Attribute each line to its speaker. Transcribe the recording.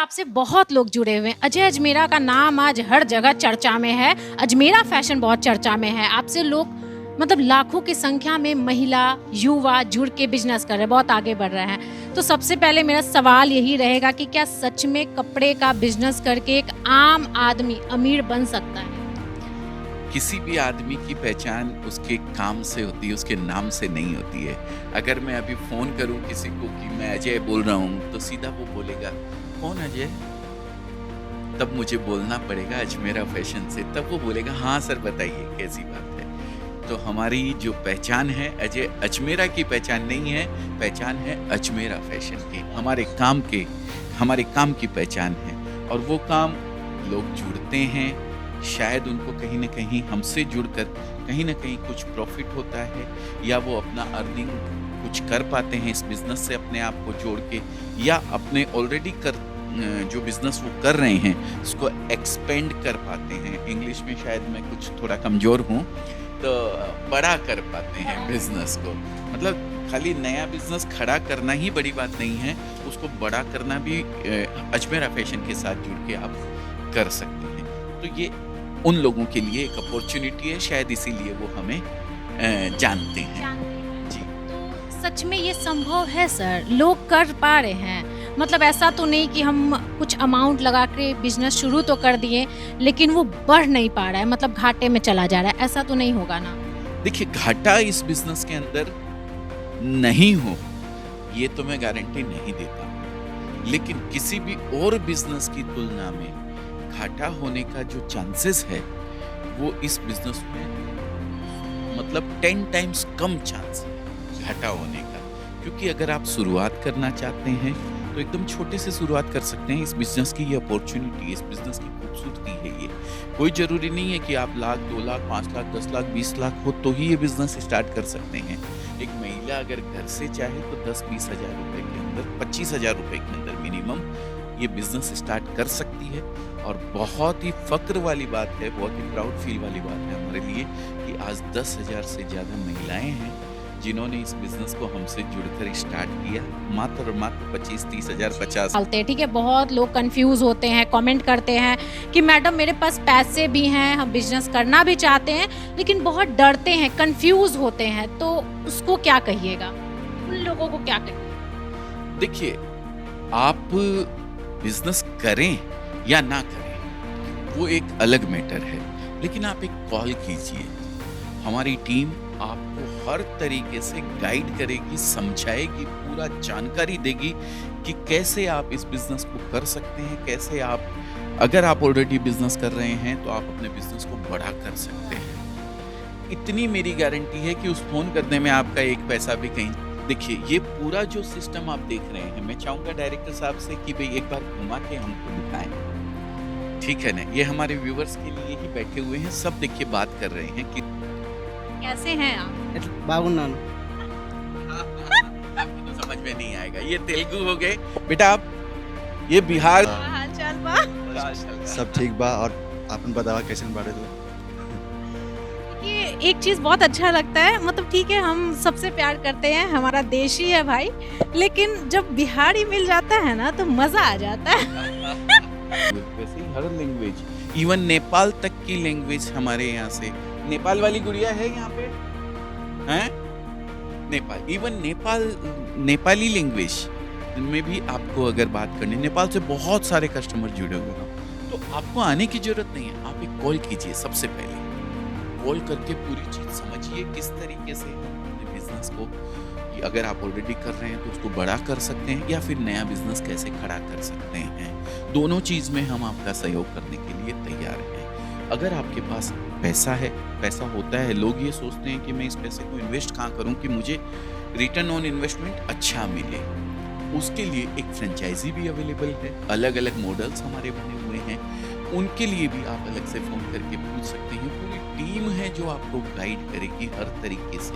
Speaker 1: आपसे बहुत लोग जुड़े हुए हैं। अजय अजमेरा का नाम आज हर जगह चर्चा में है। अजमेरा फैशन बहुत चर्चा में है। आपसे लोग मतलब लाखों की संख्या में महिला युवा जुड़ के बिजनेस कर रहे हैं, बहुत आगे बढ़ रहे हैं। तो सबसे पहले मेरा सवाल यही रहेगा कि क्या सच में कपड़े का बिजनेस करके एक आम आदमी अमीर बन सकता है?
Speaker 2: किसी भी आदमी की पहचान उसके काम से होती है, उसके नाम से नहीं होती है। अगर मैं अभी फ़ोन करूं किसी को कि मैं अजय बोल रहा हूं, तो सीधा वो बोलेगा कौन अजय? तब मुझे बोलना पड़ेगा अजमेरा फैशन से, तब वो बोलेगा हाँ सर बताइए कैसी बात है। तो हमारी जो पहचान है अजय अजमेरा की पहचान नहीं है, पहचान है अजमेरा फैशन की, हमारे काम की पहचान है। और वो काम लोग जुड़ते हैं, शायद उनको कहीं ना कहीं हमसे जुड़कर कहीं ना कहीं कुछ प्रॉफिट होता है, या वो अपना अर्निंग कुछ कर पाते हैं इस बिज़नेस से अपने आप को जोड़ के, या अपने ऑलरेडी जो बिज़नेस वो कर रहे हैं उसको एक्सपेंड कर पाते हैं। इंग्लिश में शायद मैं कुछ थोड़ा कमज़ोर हूँ, तो बड़ा कर पाते हैं बिज़नेस को। मतलब खाली नया बिज़नेस खड़ा करना ही बड़ी बात नहीं है, उसको बड़ा करना भी अजमेरा फैशन के साथ जुड़ के आप कर सकते हैं। तो ये उन लोगों के लिए एक अपॉर्चुनिटी है, शायद इसीलिए वो हमें जानते हैं। जी,
Speaker 1: तो सच में ये संभव है सर? लोग कर पा रहे हैं? मतलब ऐसा तो नहीं कि हम कुछ अमाउंट लगा के बिजनेस शुरू तो कर दिए लेकिन वो बढ़ नहीं पा रहा है, मतलब घाटे में चला जा रहा है, ऐसा तो नहीं होगा ना?
Speaker 2: देखिए घाटा इस बिजनेस के अंदर नहीं हो ये तो मैं गारंटी नहीं देता, लेकिन किसी भी और बिजनेस की तुलना में घाटा होने का जो चांसेस है वो इस बिजनेस में मतलब 10 टाइम्स कम चांस है घाटा होने का। क्योंकि अगर आप शुरुआत करना चाहते हैं तो एकदम छोटे से शुरुआत कर सकते हैं। इस बिजनेस की ये अपॉर्चुनिटी, इस बिजनेस की खूबसूरती है ये। कोई ज़रूरी नहीं है कि आप लाख, 2 लाख, 5 लाख, 10 लाख, 20 लाख हो तो ही ये बिजनेस स्टार्ट कर सकते हैं। एक महिला अगर घर से चाहे तो 10-20 हज़ार रुपये के अंदर, 25 हज़ार रुपये के अंदर मिनिमम ये बिजनेस स्टार्ट कर सकती है। और बहुत ही फ़क्र वाली बात है, बहुत ही प्राउड फील वाली बात है हमारे लिए कि आज 10,000 से ज़्यादा महिलाएं हैं जिन्होंने इस बिजनेस को हमसे जुड़कर स्टार्ट किया। मात्र 25-30 हज़ार 50।
Speaker 1: चलते ठीक है, बहुत लोग कंफ्यूज होते हैं, कमेंट करते हैं कि मैडम मेरे पास पैसे भी हैं, हम बिजनेस करना भी चाहते हैं लेकिन बहुत डरते हैं, कंफ्यूज होते हैं, तो उसको क्या कहिएगा? उन लोगों को क्या कहिएगा?
Speaker 2: देखिए आप बिजनेस करें या ना करें वो एक अलग मैटर है, लेकिन आप एक कॉल कीजिए, हमारी टीम आपको हर तरीके से गाइड करेगी, समझाएगी, पूरा जानकारी देगी कि कैसे आप इस बिजनेस को कर सकते हैं, कैसे आप अगर आप ऑलरेडी बिजनेस कर रहे हैं तो आप अपने बिजनेस को बड़ा कर सकते हैं। इतनी मेरी गारंटी है कि उस फोन करने में आपका एक पैसा भी कहीं। देखिए ये पूरा जो सिस्टम आप देख रहे हैं, मैं चाहूँगा डायरेक्टर साहब से कि भाई एक बार घुमा के हमको दिखाएं, ठीक है ना? ये हमारे व्यूवर्स के लिए ही बैठे हुए हैं, सब देखिए बात कर रहे हैं कि
Speaker 1: कैसे हैं आप?
Speaker 3: बागुन्नानु।
Speaker 2: आपको तो समझ में नहीं आएगा, ये तेलुगु हो गए बेटा। आप ये बिहार
Speaker 1: चल बा
Speaker 3: सब ठीक बा। और आपन बतावा कैसे बारे तो?
Speaker 1: ये एक चीज़ बहुत अच्छा लगता है, मतलब ठीक है हम सबसे प्यार करते हैं, हमारा देश ही है भाई, लेकिन जब बिहारी मिल जाता है ना तो मज़ा आ जाता है।
Speaker 2: वैसे ही हर लैंग्वेज, इवन नेपाल तक की लैंग्वेज हमारे यहाँ से। नेपाल वाली गुड़िया है यहाँ पे, हैं? नेपाल, इवन नेपाली लैंग्वेज में भी आपको अगर बात करनी, नेपाल से बहुत सारे कस्टमर जुड़े हुए हैं, तो आपको आने की जरूरत नहीं है। आप एक कॉल कीजिए, सबसे पहले कॉल करके पूरी चीज समझिए किस तरीके से हम अपने बिजनेस को, अगर आप ऑलरेडी कर रहे हैं तो उसको बड़ा कर सकते हैं, या फिर नया बिजनेस कैसे खड़ा कर सकते हैं। दोनों चीज में हम आपका सहयोग करने के लिए तैयार हैं। अगर आपके पास पैसा है, पैसा होता है, लोग ये सोचते हैं कि मैं इस पैसे को इन्वेस्ट कहाँ करूँ कि मुझे रिटर्न ऑन इन्वेस्टमेंट अच्छा मिले, उसके लिए एक फ्रेंचाइजी भी अवेलेबल है, अलग अलग मॉडल्स हमारे बने हुए हैं, उनके लिए भी आप अलग से फोन करके पूछ सकते हैं। पूरी टीम है जो आपको गाइड करेगी हर तरीके से।